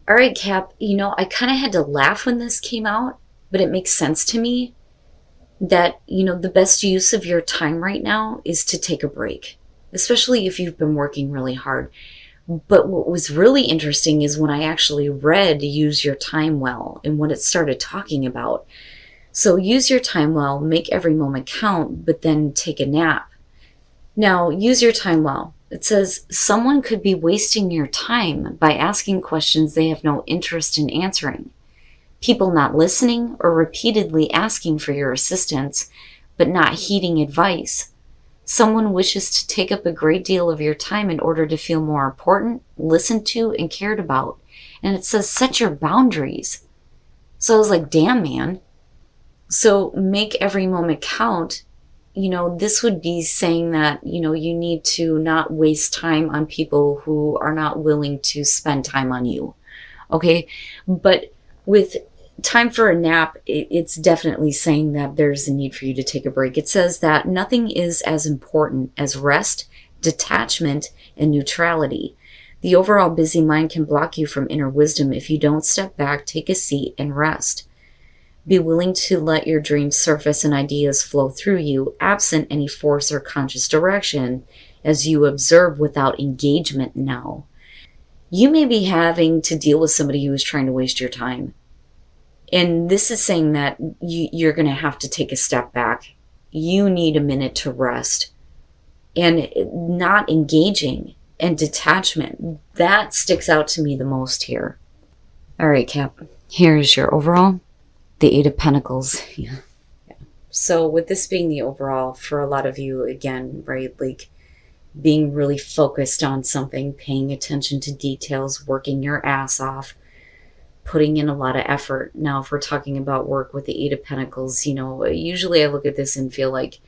All right, Cap, I kind of had to laugh when this came out, but it makes sense to me that, the best use of your time right now is to take a break, especially if you've been working really hard. But what was really interesting is when I actually read Use Your Time Well and what it started talking about. So use your time well, make every moment count, but then take a nap. Now, use your time well. It says someone could be wasting your time by asking questions they have no interest in answering. People not listening or repeatedly asking for your assistance, but not heeding advice. Someone wishes to take up a great deal of your time in order to feel more important, listened to, and cared about. And it says set your boundaries. So I was like, damn, man. So make every moment count. This would be saying that, you need to not waste time on people who are not willing to spend time on you. Okay. But with time for a nap, it's definitely saying that there's a need for you to take a break. It says that nothing is as important as rest, detachment, and neutrality. The overall busy mind can block you from inner wisdom if you don't step back, take a seat, and rest. Be willing to let your dreams surface and ideas flow through you, absent any force or conscious direction, as you observe without engagement now. You may be having to deal with somebody who is trying to waste your time. And this is saying that you're going to have to take a step back. You need a minute to rest. And not engaging and detachment, that sticks out to me the most here. All right, Cap, here's your overall. The Eight of Pentacles. Yeah. So with this being the overall, for a lot of you, again, right, like being really focused on something, paying attention to details, working your ass off, putting in a lot of effort. Now, if we're talking about work with the Eight of Pentacles, usually I look at this and feel like,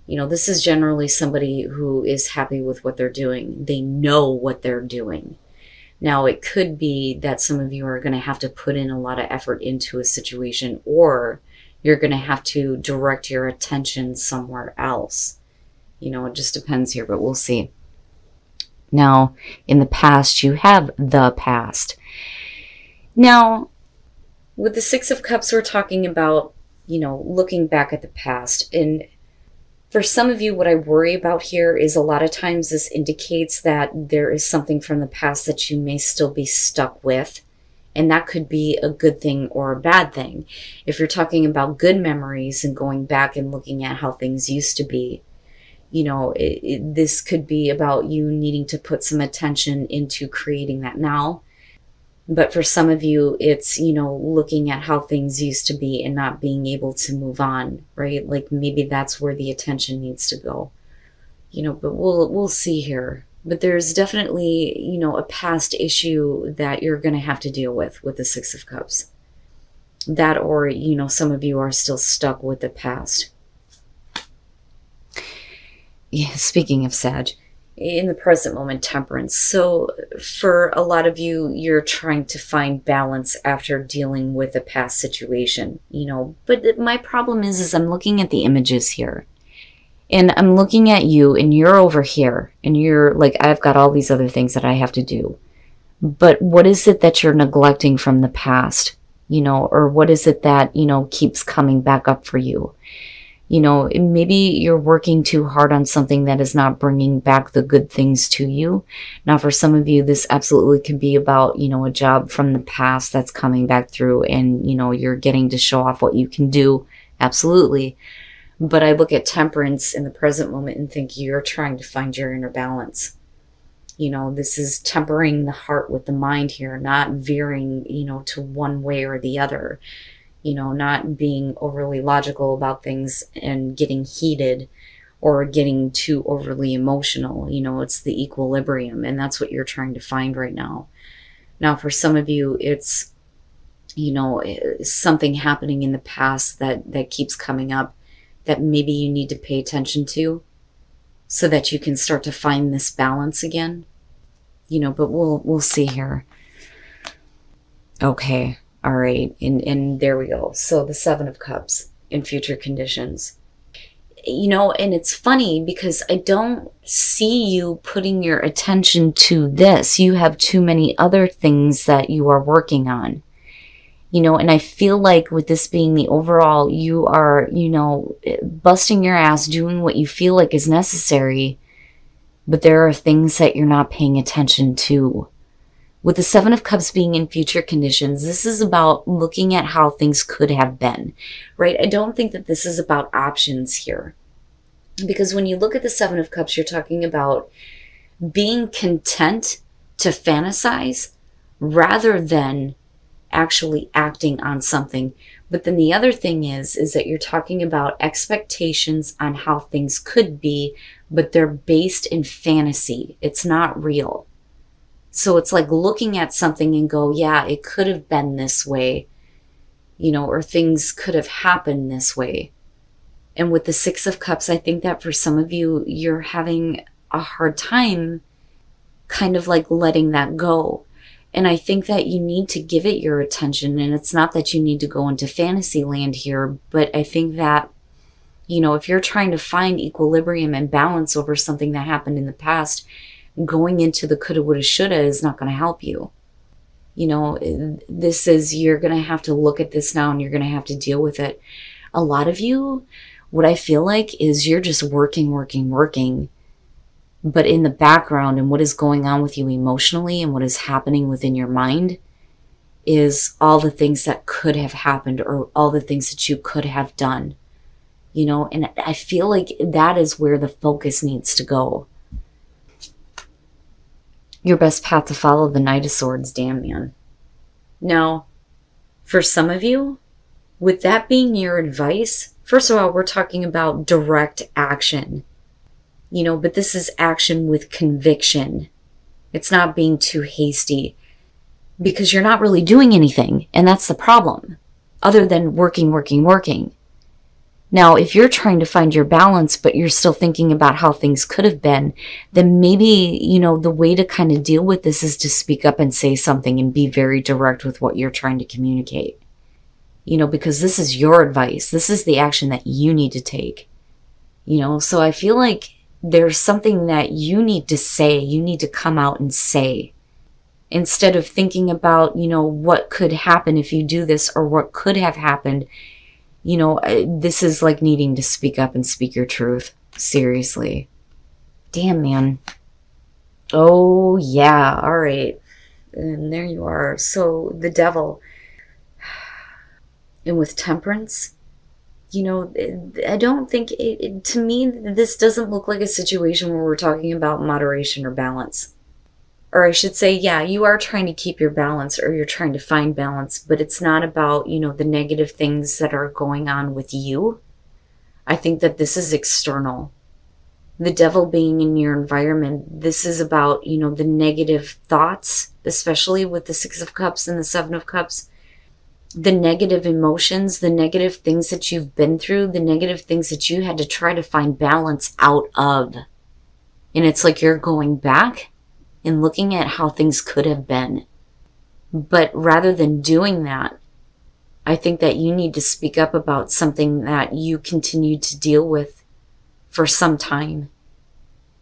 this is generally somebody who is happy with what they're doing. They know what they're doing. Now, it could be that some of you are going to have to put in a lot of effort into a situation, or you're going to have to direct your attention somewhere else. It just depends here, but we'll see. Now, in the past, you have the past. Now, with the Six of Cups, we're talking about, looking back at the past. And for some of you, what I worry about here is a lot of times this indicates that there is something from the past that you may still be stuck with. And that could be a good thing or a bad thing. If you're talking about good memories and going back and looking at how things used to be, this could be about you needing to put some attention into creating that now. But for some of you, it's, looking at how things used to be and not being able to move on, right? Like maybe that's where the attention needs to go, but we'll see here. But there's definitely, a past issue that you're going to have to deal with the Six of Cups. That, or, some of you are still stuck with the past. Yeah, speaking of Sag, in the present moment, Temperance. So for a lot of you, you're trying to find balance after dealing with a past situation, but my problem is I'm looking at the images here and I'm looking at you and you're over here and you're like, I've got all these other things that I have to do. But what is it that you're neglecting from the past, or what is it that, keeps coming back up for you? Maybe you're working too hard on something that is not bringing back the good things to you. Now, for some of you, this absolutely could be about, a job from the past that's coming back through and, you're getting to show off what you can do. Absolutely. But I look at Temperance in the present moment and think you're trying to find your inner balance. This is tempering the heart with the mind here, not veering, to one way or the other. Not being overly logical about things and getting heated or getting too overly emotional. It's the equilibrium, and that's what you're trying to find right now. Now, for some of you, it's, something happening in the past that keeps coming up that maybe you need to pay attention to so that you can start to find this balance again. But we'll see here. Okay. All right, and there we go. So the Seven of Cups in future conditions. you know, and it's funny because I don't see you putting your attention to this. You have too many other things that you are working on. You know, and I feel like with this being the overall, you are, you know, busting your ass, doing what you feel like is necessary, but there are things that you're not paying attention to. With the Seven of Cups being in future conditions, this is about looking at how things could have been, right? I don't think that this is about options here. Because when you look at the Seven of Cups, you're talking about being content to fantasize rather than actually acting on something. But then the other thing is that you're talking about expectations on how things could be, but they're based in fantasy. It's not real. So it's like looking at something and go, yeah, it could have been this way, you know, or things could have happened this way. And with the Six of Cups, I think that for some of you, you're having a hard time kind of like letting that go. And I think that you need to give it your attention. And it's not that you need to go into fantasy land here, but I think that, you know, if you're trying to find equilibrium and balance over something that happened in the past, going into the coulda, woulda, shoulda is not going to help you. You know, this is, you're going to have to look at this now and you're going to have to deal with it. A lot of you, what I feel like is you're just working. But in the background and what is going on with you emotionally and what is happening within your mind is all the things that could have happened or all the things that you could have done. You know, and I feel like that is where the focus needs to go. Your best path to follow, the Knight of Swords. Damn, man. Now, for some of you, with that being your advice, first of all, we're talking about direct action. You know, but this is action with conviction. It's not being too hasty because you're not really doing anything. And that's the problem, other than working. Now, if you're trying to find your balance, but you're still thinking about how things could have been, then maybe, you know, the way to kind of deal with this is to speak up and say something and be very direct with what you're trying to communicate. You know, because this is your advice. This is the action that you need to take. You know, so I feel like there's something that you need to say. You need to come out and say. Instead of thinking about, you know, what could happen if you do this or what could have happened. You know, this is like needing to speak up and speak your truth. Seriously. Damn, man. Oh, yeah. All right. And there you are. So the Devil. And with Temperance, you know, I don't think to me, this doesn't look like a situation where we're talking about moderation or balance. Or I should say, yeah, you are trying to keep your balance or you're trying to find balance, but it's not about, you know, the negative things that are going on with you. I think that this is external. The Devil being in your environment, this is about, you know, the negative thoughts, especially with the Six of Cups and the Seven of Cups. The negative emotions, the negative things that you've been through, the negative things that you had to try to find balance out of. And it's like you're going back and looking at how things could have been. But rather than doing that, I think that you need to speak up about something that you continued to deal with for some time.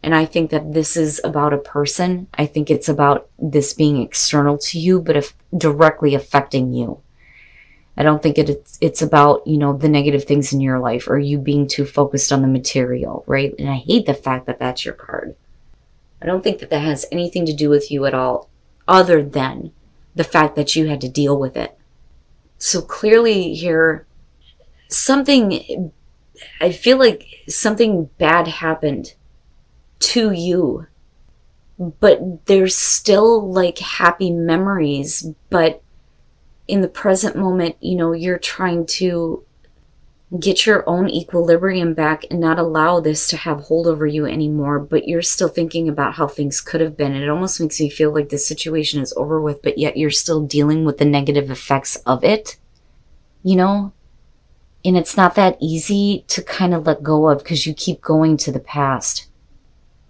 And I think that this is about a person. I think it's about this being external to you, but directly affecting you. I don't think it's about, you know, the negative things in your life or you being too focused on the material, right? And I hate the fact that that's your card. I don't think that that has anything to do with you at all, other than the fact that you had to deal with it. So clearly here, I feel like something bad happened to you, but there's still like happy memories, but in the present moment, you know, you're trying to get your own equilibrium back and not allow this to have hold over you anymore, but you're still thinking about how things could have been. It almost makes me feel like the situation is over with, but yet you're still dealing with the negative effects of it, you know? And it's not that easy to kind of let go of because you keep going to the past.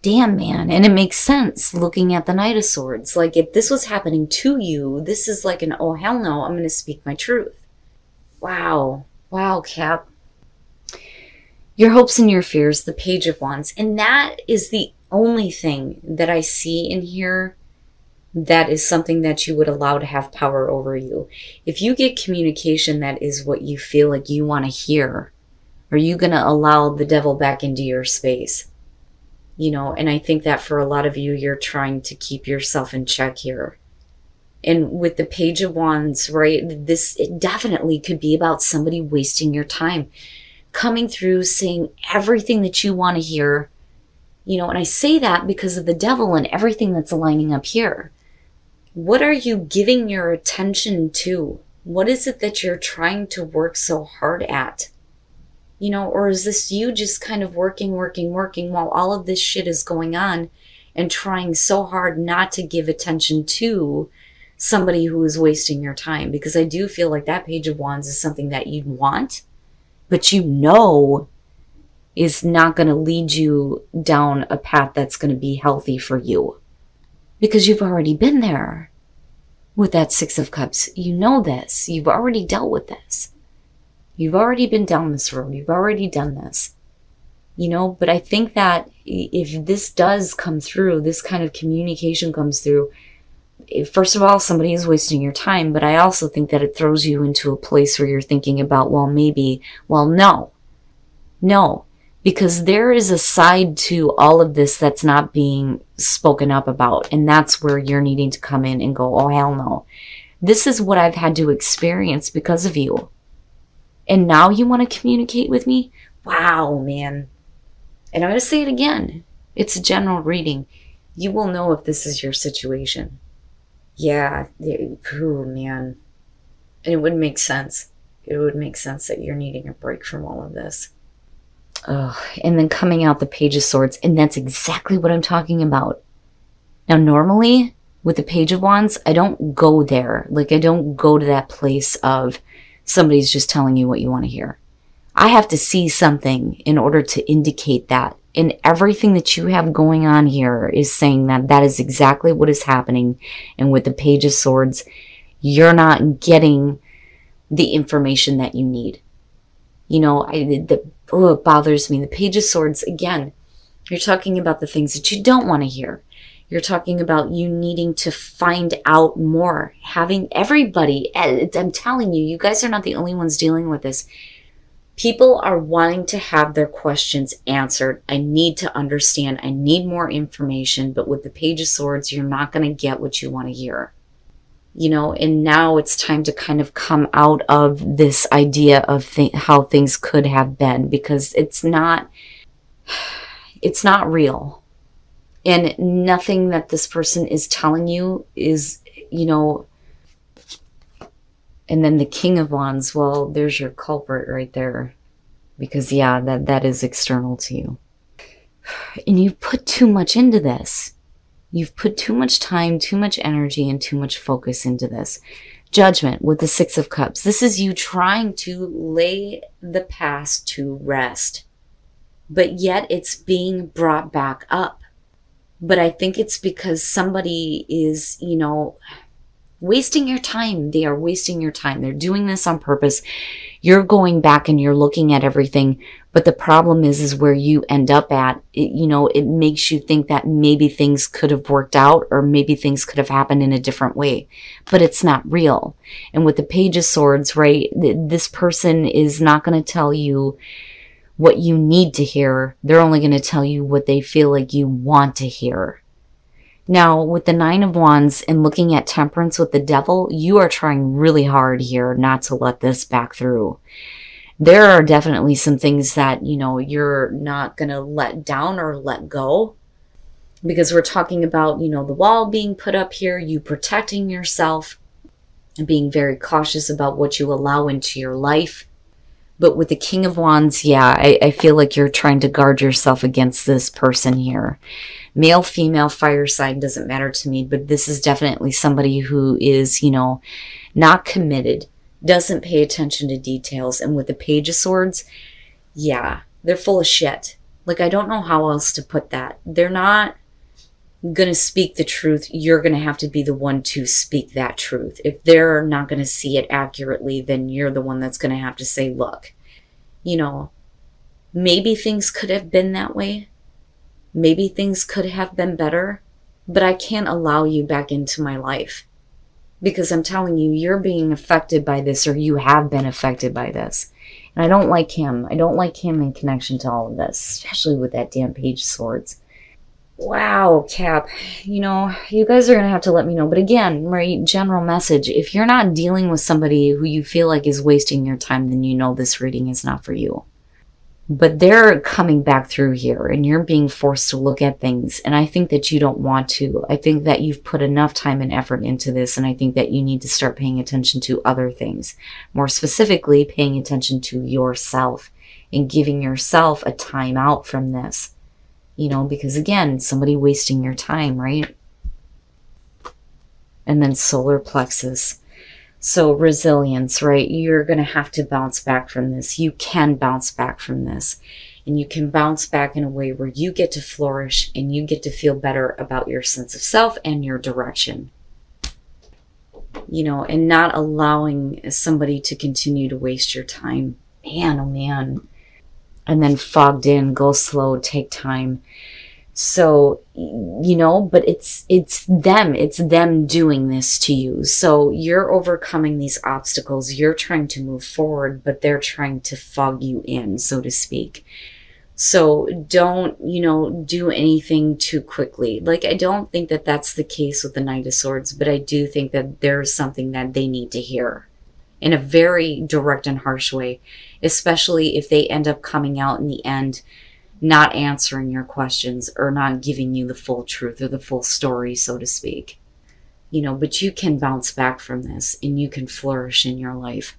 Damn, man. And it makes sense looking at the Knight of Swords. Like, if this was happening to you, this is like an, oh, hell no, I'm going to speak my truth. Wow. Wow, Cap. your hopes and your fears, the Page of Wands. And that is the only thing that I see in here that is something that you would allow to have power over you. If you get communication that is what you feel like you want to hear, are you going to allow the devil back into your space? You know, and I think that for a lot of you, you're trying to keep yourself in check here. And with the Page of Wands, right, this, it definitely could be about somebody wasting your time, coming through, saying everything that you want to hear. You know, and I say that because of the devil and everything that's aligning up here. What are you giving your attention to? What is it that you're trying to work so hard at? You know, or is this you just kind of working while all of this shit is going on and trying so hard not to give attention to somebody who is wasting your time? Because I do feel like that Page of Wands is something that you want, but you know is not going to lead you down a path that's going to be healthy for you. Because you've already been there with that Six of Cups. You know this. You've already dealt with this. You've already been down this road. You've already done this. You know, but I think that if this does come through, this kind of communication comes through, first of all, somebody is wasting your time, but I also think that it throws you into a place where you're thinking about, well, maybe, well, no. No. Because there is a side to all of this that's not being spoken up about. And that's where you're needing to come in and go, oh, hell no. This is what I've had to experience because of you. And now you want to communicate with me? Wow, man. And I'm going to say it again. It's a general reading. You will know if this is your situation. Yeah. Oh, man. And it would make sense. It would make sense that you're needing a break from all of this. Oh, and then coming out the Page of Swords, and that's exactly what I'm talking about. Now, normally, with the Page of Wands, I don't go there. Like, I don't go to that place of somebody's just telling you what you want to hear. I have to see something in order to indicate that. And everything that you have going on here is saying that that is exactly what is happening. And with the Page of Swords, you're not getting the information that you need. You know, it bothers me. The Page of Swords, again, you're talking about the things that you don't want to hear. You're talking about you needing to find out more. Having everybody, I'm telling you, you guys are not the only ones dealing with this. People are wanting to have their questions answered. I need to understand. I need more information. But with the Page of Swords, you're not going to get what you want to hear. You know, and now it's time to kind of come out of this idea of how things could have been, because it's not real. And nothing that this person is telling you is, you know, and then the King of Wands, well, there's your culprit right there. Because, yeah, that is external to you. And you put too much into this. You've put too much time, too much energy, and too much focus into this. Judgment with the Six of Cups. This is you trying to lay the past to rest. But yet it's being brought back up. But I think it's because somebody is, you know, wasting your time. They are wasting your time. They're doing this on purpose. You're going back and you're looking at everything. But the problem is where you end up at, you know, it makes you think that maybe things could have worked out or maybe things could have happened in a different way. But it's not real. And with the Page of Swords, right, this person is not going to tell you what you need to hear. They're only going to tell you what they feel like you want to hear. Now, with the Nine of Wands and looking at Temperance with the Devil, you are trying really hard here not to let this back through. There are definitely some things that, you know, you're not going to let down or let go. Because we're talking about, you know, the wall being put up here, you protecting yourself, and being very cautious about what you allow into your life. But with the King of Wands, yeah, I feel like you're trying to guard yourself against this person here. Male, female, fire sign, doesn't matter to me, but this is definitely somebody who is, you know, not committed, doesn't pay attention to details. And with the Page of Swords, yeah, they're full of shit. Like, I don't know how else to put that. They're not going to speak the truth. You're going to have to be the one to speak that truth. If they're not going to see it accurately, then you're the one that's going to have to say, look, you know, Maybe things could have been that way. Maybe things could have been better, but I can't allow you back into my life because I'm telling you, you're being affected by this, or you have been affected by this. And I don't like him. I don't like him in connection to all of this, especially with that damn Page of Swords. Wow, Cap, you know, you guys are going to have to let me know. But again, right, general message, if you're not dealing with somebody who you feel like is wasting your time, then you know this reading is not for you. But they're coming back through here, and you're being forced to look at things. And I think that you don't want to. I think that you've put enough time and effort into this, and I think that you need to start paying attention to other things. More specifically, paying attention to yourself and giving yourself a time out from this. You know, because again, somebody wasting your time, right? And then solar plexus. So resilience, right? You're going to have to bounce back from this. You can bounce back from this. And you can bounce back in a way where you get to flourish and you get to feel better about your sense of self and your direction. You know, and not allowing somebody to continue to waste your time. Man, oh man. And then fogged in, go slow, take time. So, you know, but it's them doing this to you. So you're overcoming these obstacles. You're trying to move forward, but they're trying to fog you in, so to speak. So don't, you know, do anything too quickly. Like, I don't think that that's the case with the Knight of Swords, but I do think that there's something that they need to hear in a very direct and harsh way, especially if they end up coming out in the end not answering your questions or not giving you the full truth or the full story, so to speak. You know, but you can bounce back from this and you can flourish in your life.